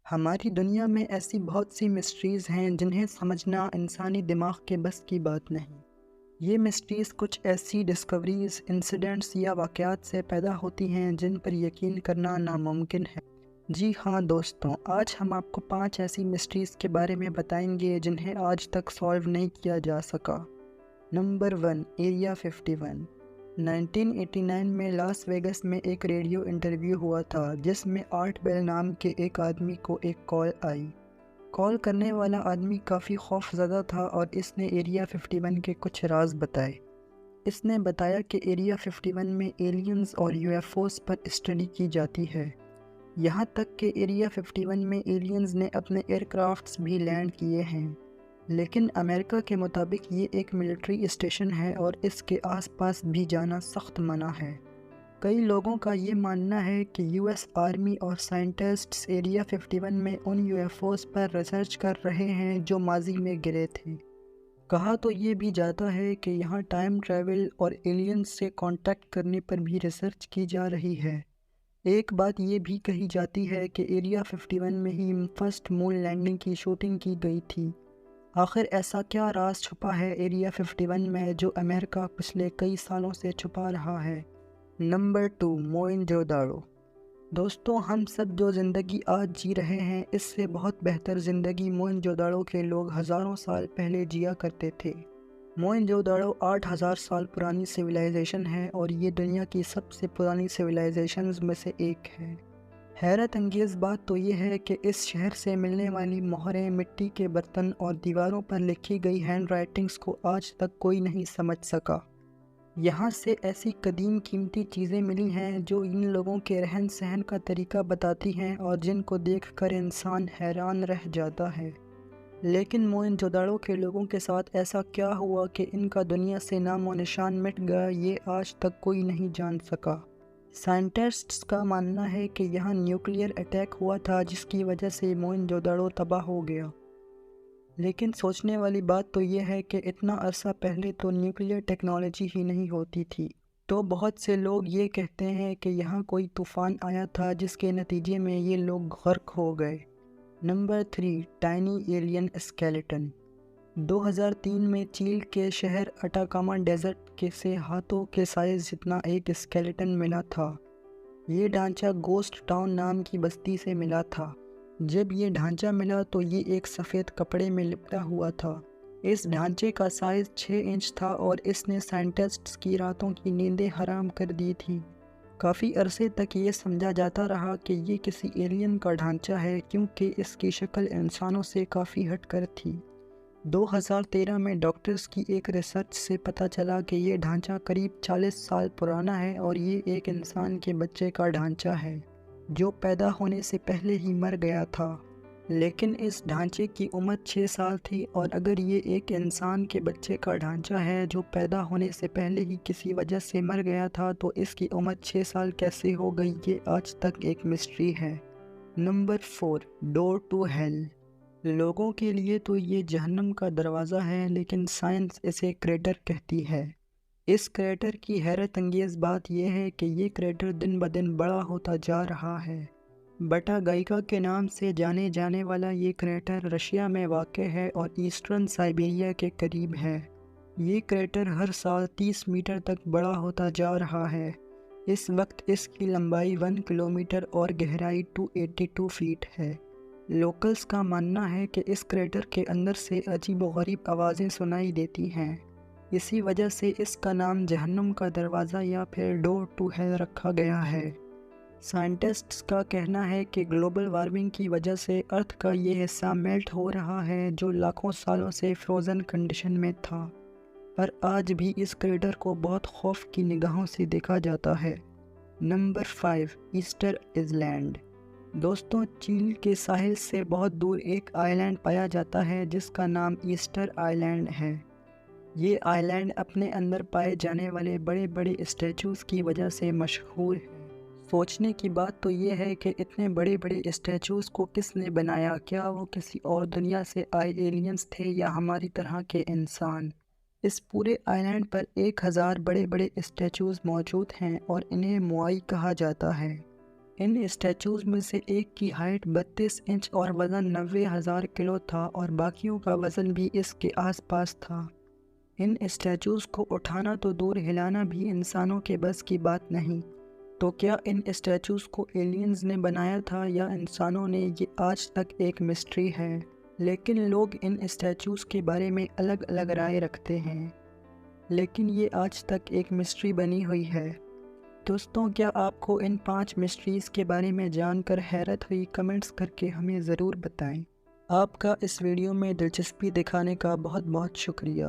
ہماری دنیا میں ایسی بہت سی مسٹریز ہیں جنہیں سمجھنا انسانی دماغ کے بس کی بات نہیں۔ یہ مسٹریز کچھ ایسی ڈسکوریز، انسیڈنٹس یا واقعات سے پیدا ہوتی ہیں جن پر یقین کرنا ناممکن ہے۔ جی ہاں دوستوں، آج ہم آپ کو 5 ایسی مسٹریز کے بارے میں بتائیں گے جنہیں آج تک سالو نہیں کیا جا سکا۔ Number 1، area 51۔ 1989 میں لاس ویگس میں ایک ریڈیو انٹرویو ہوا تھا جس میں آرٹ بیل نام کے ایک آدمی کو ایک کال آئی۔ کال کرنے والا آدمی کافی خوف زدہ تھا اور اس نے ایریا 51 کے کچھ راز بتائے۔ اس نے بتایا کہ ایریا 51 میں ایلینز اور یو ایف اوز پر اسٹڈی کی جاتی ہے، یہاں تک کہ ایریا 51 میں ایلینز نے اپنے ایئر کرافٹس بھی لینڈ کیے ہیں، لیکن امریکہ کے مطابق یہ ایک ملٹری اسٹیشن ہے اور اس کے آس پاس بھی جانا سخت منع ہے۔ کئی لوگوں کا یہ ماننا ہے کہ یو ایس آرمی اور سائنٹسٹس ایریا 51 میں ان یو ایف اوز پر ریسرچ کر رہے ہیں جو ماضی میں گرے تھے۔ کہا تو یہ بھی جاتا ہے کہ یہاں ٹائم ٹریول اور ایلینز سے کانٹیکٹ کرنے پر بھی ریسرچ کی جا رہی ہے۔ ایک بات یہ بھی کہی جاتی ہے کہ ایریا 51 میں ہی فرسٹ مون لینڈنگ کی شوٹنگ کی گئی تھی۔ آخر ایسا کیا راز چھپا ہے ایریا 51 میں جو امریکہ پچھلے کئی سالوں سے چھپا رہا ہے؟ نمبر 2، موئن-جو داڑو۔ دوستوں، ہم سب جو زندگی آج جی رہے ہیں اس سے بہت بہتر زندگی موئن-جو داڑو کے لوگ ہزاروں سال پہلے جیا کرتے تھے۔ موئن-جو داڑو 8000 سال پرانی سویلائزیشن ہے اور یہ دنیا کی سب سے پرانی سویلائزیشنز میں سے ایک ہے۔ حیرت انگیز بات تو یہ ہے کہ اس شہر سے ملنے والی مہریں، مٹی کے برتن اور دیواروں پر لکھی گئی ہینڈ رائٹنگز کو آج تک کوئی نہیں سمجھ سکا۔ یہاں سے ایسی قدیم قیمتی چیزیں ملی ہیں جو ان لوگوں کے رہن سہن کا طریقہ بتاتی ہیں اور جن کو دیکھ کر انسان حیران رہ جاتا ہے۔ لیکن موئن-جو داڑو کے لوگوں کے ساتھ ایسا کیا ہوا کہ ان کا دنیا سے نام و نشان مٹ گیا، یہ آج تک کوئی نہیں جان سکا۔ سائنٹسٹس کا ماننا ہے کہ یہاں نیوکلیئر اٹیک ہوا تھا جس کی وجہ سے موئن-جو داڑو تباہ ہو گیا۔ لیکن سوچنے والی بات تو یہ ہے کہ اتنا عرصہ پہلے تو نیوکلیئر ٹیکنالوجی ہی نہیں ہوتی تھی، تو بہت سے لوگ یہ کہتے ہیں کہ یہاں کوئی طوفان آیا تھا جس کے نتیجے میں یہ لوگ غرق ہو گئے۔ Number 3، tiny alien skeleton. 2003 میں چیل کے شہر اٹاکاما ڈیزرٹ سے ہاتھوں کے سائز جتنا ایک اسکیلیٹن ملا تھا۔ یہ ڈھانچہ گوسٹ ٹاؤن نام کی بستی سے ملا تھا۔ جب یہ ڈھانچہ ملا تو یہ ایک سفید کپڑے میں لپٹا ہوا تھا۔ اس ڈھانچے کا سائز 6 انچ تھا اور اس نے سائنٹسٹس کی راتوں کی نیندیں حرام کر دی تھی۔ کافی عرصے تک یہ سمجھا جاتا رہا کہ یہ کسی ایلین کا ڈھانچہ ہے کیونکہ اس کی شکل انسانوں سے کافی ہٹ کر تھی۔ 2013 میں ڈاکٹرز کی ایک ریسرچ سے پتہ چلا کہ یہ ڈھانچہ قریب 40 سال پرانا ہے اور یہ ایک انسان کے بچے کا ڈھانچہ ہے جو پیدا ہونے سے پہلے ہی مر گیا تھا۔ لیکن اس ڈھانچے کی عمر 6 سال تھی، اور اگر یہ ایک انسان کے بچے کا ڈھانچہ ہے جو پیدا ہونے سے پہلے ہی کسی وجہ سے مر گیا تھا تو اس کی عمر 6 سال کیسے ہو گئی، یہ آج تک ایک مسٹری ہے۔ Number 4، door to hell. لوگوں کے لیے تو یہ جہنم کا دروازہ ہے، لیکن سائنس اسے کریٹر کہتی ہے۔ اس کریٹر کی حیرت انگیز بات یہ ہے کہ یہ کریٹر دن بدن بڑا ہوتا جا رہا ہے۔ بٹا گائیکا کے نام سے جانے جانے والا یہ کریٹر رشیا میں واقع ہے اور ایسٹرن سائبیریا کے قریب ہے۔ یہ کریٹر ہر سال 30 میٹر تک بڑا ہوتا جا رہا ہے۔ اس وقت اس کی لمبائی 1 کلومیٹر اور گہرائی 282 فیٹ ہے۔ لوکلز کا ماننا ہے کہ اس کریٹر کے اندر سے عجیب و غریب آوازیں سنائی دیتی ہیں، اسی وجہ سے اس کا نام جہنم کا دروازہ یا پھر ڈور ٹو ہیل رکھا گیا ہے۔ سائنٹسٹس کا کہنا ہے کہ گلوبل وارمنگ کی وجہ سے ارتھ کا یہ حصہ میلٹ ہو رہا ہے جو لاکھوں سالوں سے فروزن کنڈیشن میں تھا، پر آج بھی اس کریٹر کو بہت خوف کی نگاہوں سے دیکھا جاتا ہے۔ Number 5، Easter Island. دوستوں، چیل کے ساحل سے بہت دور ایک آئی لینڈ پایا جاتا ہے جس کا نام ایسٹر آئی لینڈ ہے۔ یہ آئی لینڈ اپنے اندر پائے جانے والے بڑے بڑے اسٹیچوز کی وجہ سے مشہور ہے۔ سوچنے کی بات تو یہ ہے کہ اتنے بڑے بڑے اسٹیچوز کو کس نے بنایا؟ کیا وہ کسی اور دنیا سے آئے ایلینز تھے یا ہماری طرح کے انسان؟ اس پورے آئی لینڈ پر 1000 بڑے بڑے اسٹیچوز موجود ہیں اور انہیں موآئی کہا جاتا ہے۔ ان اسٹیچوز میں سے ایک کی ہائٹ 32 انچ اور وزن 90,000 کلو تھا اور باقیوں کا وزن بھی اس کے آس پاس تھا۔ ان اسٹیچوز کو اٹھانا تو دور، ہلانا بھی انسانوں کے بس کی بات نہیں۔ تو کیا ان اسٹیچوز کو ایلینز نے بنایا تھا یا انسانوں نے؟ یہ آج تک ایک مسٹری ہے، لیکن لوگ ان اسٹیچوز کے بارے میں الگ الگ رائے رکھتے ہیں، لیکن یہ آج تک ایک مسٹری بنی ہوئی ہے۔ دوستوں، کیا آپ کو ان 5 مسٹریز کے بارے میں جان کر حیرت ہوئی؟ کمنٹس کر کے ہمیں ضرور بتائیں۔ آپ کا اس ویڈیو میں دلچسپی دکھانے کا بہت بہت شکریہ۔